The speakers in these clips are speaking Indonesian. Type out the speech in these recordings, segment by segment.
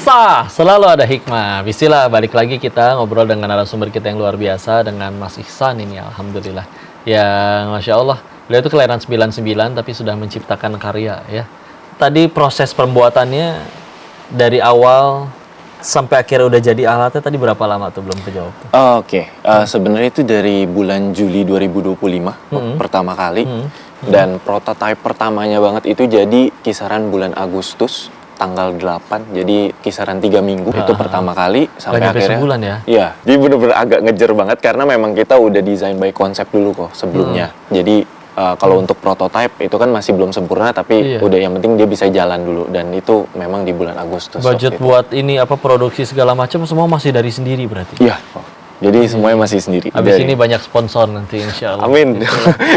Selalu ada hikmah. Bismillah, balik lagi kita ngobrol dengan narasumber kita yang luar biasa, dengan Mas Ihsan ini, alhamdulillah. Yang Masya Allah, beliau itu kelahiran 99 tapi sudah menciptakan karya ya. Tadi proses pembuatannya dari awal sampai akhirnya udah jadi alatnya tadi berapa lama tuh, belum kejawab tuh. Sebenarnya itu dari bulan Juli 2025 pertama kali. Dan prototipe pertamanya banget itu jadi kisaran bulan Agustus tanggal 8, jadi kisaran 3 minggu itu pertama kali sampai akhirnya sebulan ya? Iya, jadi bener-bener agak ngejer banget karena memang kita udah design by konsep dulu kok sebelumnya. Jadi kalau untuk prototipe itu kan masih belum sempurna, tapi udah yang penting dia bisa jalan dulu, dan itu memang di bulan Agustus. Budget buat ini produksi segala macam semua masih dari sendiri berarti? Iya, jadi semuanya masih sendiri. Habis ini banyak sponsor nanti insya Allah. Amin. Gitu,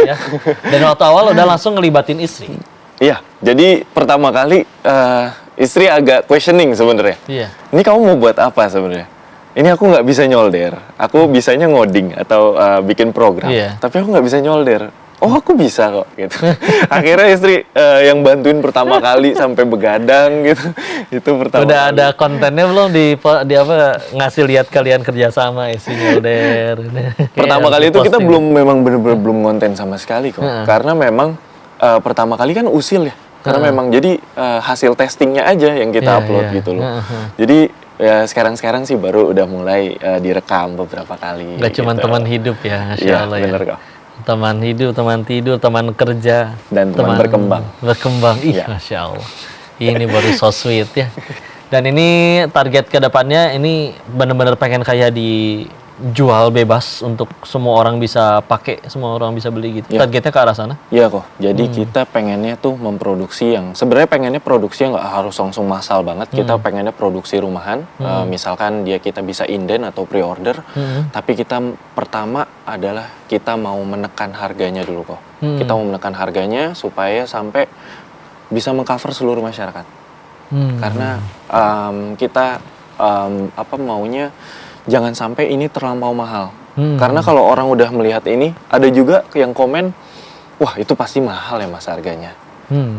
ya. Dan waktu awal udah langsung ngelibatin istri? Iya, jadi pertama kali istri agak questioning sebenarnya. Iya. Ini kamu mau buat apa sebenarnya? Ini aku nggak bisa nyolder, aku bisanya ngoding atau bikin program, tapi aku nggak bisa nyolder. Oh, aku bisa kok, gitu. Akhirnya istri yang bantuin pertama kali sampai begadang gitu. Itu pertama. Udah kali. ada kontennya belum di apa ngasih lihat kalian kerjasama isi nyolder? Pertama kali itu kita memang bener-bener belum konten sama sekali kok. Karena memang pertama kali kan usil ya. Karena memang jadi hasil testingnya aja yang kita upload gitu loh. Jadi ya sekarang sih baru udah mulai direkam beberapa kali. Gak cuma gitu. teman hidup ya, Masya Allah bener ya. kok. Teman hidup, teman tidur, teman kerja, dan teman berkembang. Masya Allah. Ini baru so sweet ya. Dan ini target kedepannya ini benar-benar pengen kayak dijual bebas untuk semua orang bisa pakai, semua orang bisa beli gitu. Targetnya ke arah sana? Iya kok. Jadi kita pengennya tuh memproduksi yang sebenarnya pengennya produksi yang nggak harus langsung massal banget. Kita pengennya produksi rumahan. Misalkan kita bisa inden atau pre-order. Tapi kita pertama adalah kita mau menekan harganya dulu kok. Kita mau menekan harganya supaya sampai bisa mengcover seluruh masyarakat. Karena kita maunya jangan sampai ini terlampau mahal. Karena kalau orang udah melihat ini, ada juga yang komen, wah itu pasti mahal ya mas harganya.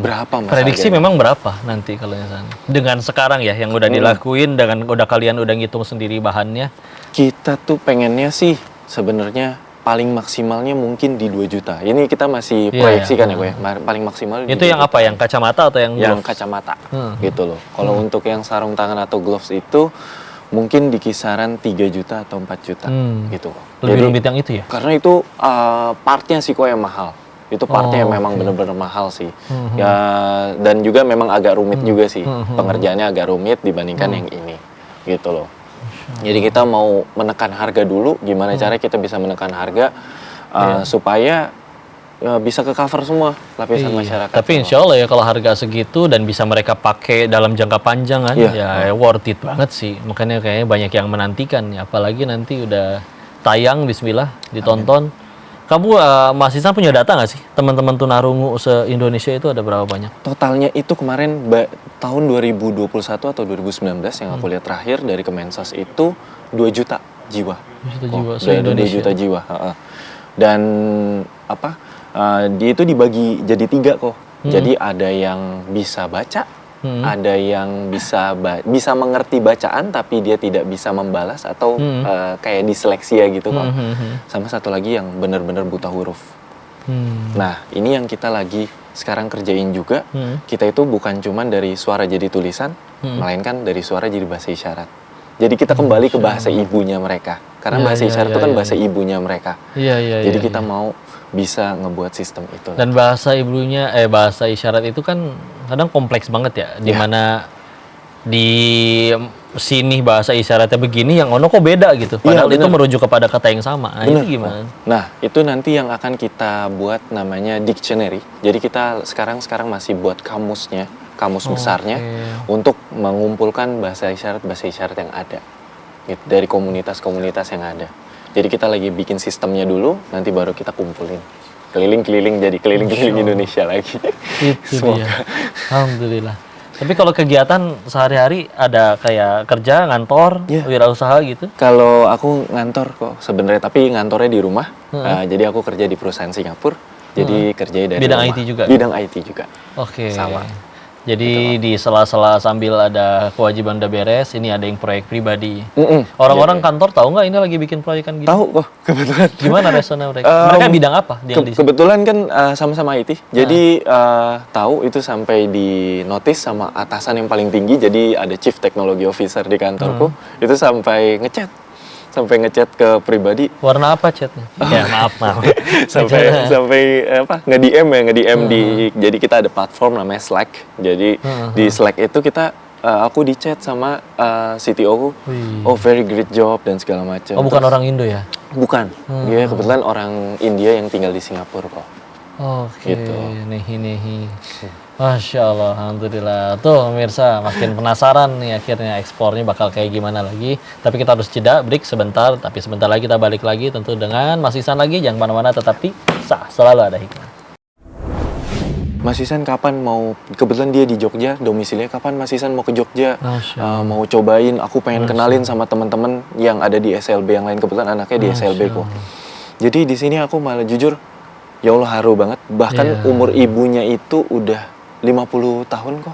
Berapa mas prediksi harganya? memang berapa nanti kalau yang sana? Dengan sekarang ya yang udah dilakuin, dengan kalian udah ngitung sendiri bahannya. Kita tuh pengennya sih sebenarnya paling maksimalnya mungkin di 2 juta. Ini kita masih proyeksikan ya, paling maksimal. Itu yang apa? Yang kacamata atau yang gloves? Kacamata, gitu loh. Kalau untuk yang sarung tangan atau gloves itu mungkin di kisaran 3 juta atau 4 juta, gitu. Lebih rumit yang itu ya? Karena itu partnya sih kok yang mahal. Itu partnya yang memang benar-benar mahal sih. Ya, dan juga memang agak rumit juga sih. Pengerjaannya agak rumit dibandingkan yang ini, gitu loh. Jadi kita mau menekan harga dulu, gimana cara kita bisa menekan harga supaya bisa ke cover semua lapisan masyarakat. Tapi insya Allah ya kalau harga segitu dan bisa mereka pakai dalam jangka panjang kan, ya worth it banget sih. Makanya kayaknya banyak yang menantikan ya, apalagi nanti udah tayang, bismillah, ditonton. Amin. Kamu Mas Ihsan punya data nggak sih? Teman-teman tunarungu se-Indonesia itu ada berapa banyak? Totalnya itu kemarin tahun 2021 atau 2019 yang aku lihat terakhir dari Kemensos itu 2 juta jiwa. 2 juta jiwa se-Indonesia. 2 juta jiwa. Dan dia itu dibagi jadi 3 kok. Jadi ada yang bisa baca, ada yang bisa mengerti bacaan tapi dia tidak bisa membalas atau kayak disleksia gitu kok. Sama satu lagi yang benar-benar buta huruf. Nah, ini yang kita lagi sekarang kerjain juga. Kita itu bukan cuman dari suara jadi tulisan, melainkan dari suara jadi bahasa isyarat. Jadi kita kembali ke bahasa ibunya mereka. Karena bahasa isyarat itu kan bahasa ibunya mereka. Jadi kita mau bisa ngebuat sistem itu. Dan bahasa ibunya, bahasa isyarat itu kan kadang kompleks banget ya. Dimana di sini bahasa isyaratnya begini, yang ono kok beda gitu. Padahal itu merujuk kepada kata yang sama. Nah, itu gimana? Nah, itu nanti yang akan kita buat namanya dictionary. Jadi kita sekarang masih buat kamusnya, kamus besarnya untuk mengumpulkan bahasa isyarat yang ada gitu, dari komunitas-komunitas yang ada. Jadi kita lagi bikin sistemnya dulu, nanti baru kita kumpulin. Keliling-keliling jadi keliling-keliling Indonesia lagi. Itu dia. Alhamdulillah. Tapi kalau kegiatan sehari-hari ada kayak kerja, ngantor, wirausaha gitu? Kalau aku ngantor kok sebenarnya, tapi ngantornya di rumah. Jadi aku kerja di perusahaan Singapura. Jadi kerja dari bidang rumah. IT juga? Bidang IT juga. Oke. Sama. Jadi di sela-sela sambil ada kewajiban udah beres, ini ada yang proyek pribadi. Mm-mm. Orang-orang kantor tahu nggak ini lagi bikin proyekan gitu? Tahu kok, kebetulan. Gimana responnya mereka? Mereka bidang apa? Kebetulan kan sama-sama IT, jadi tahu itu sampai di notice sama atasan yang paling tinggi, jadi ada Chief Technology Officer di kantorku, itu sampai ngechat ke pribadi. Warna apa chatnya? Ya maaf. sampai apa nge-DM jadi kita ada platform namanya Slack, jadi di Slack itu kita aku di chat sama CTO ku, oh very great job dan segala macam. Oh bukan orang Indo ya? Bukan, dia kebetulan orang India yang tinggal di Singapura kok. Oke, Gitu. nih. Masya Allah, alhamdulillah. Tuh pemirsa, makin penasaran nih akhirnya ekspornya bakal kayak gimana lagi. Tapi kita harus jeda, break sebentar. Tapi sebentar lagi kita balik lagi tentu dengan Mas Ihsan lagi. Jangan kemana-mana, tetap di Sah, selalu ada hikmah. Mas Ihsan kapan mau, kebetulan dia di Jogja, domisilinya kapan Mas Ihsan mau ke Jogja? Mau cobain, aku pengen kenalin sama teman-teman yang ada di SLB yang lain, kebetulan anaknya di SLB kok. Jadi di sini aku malah jujur, ya Allah haru banget. Bahkan umur ibunya itu udah 50 tahun kok.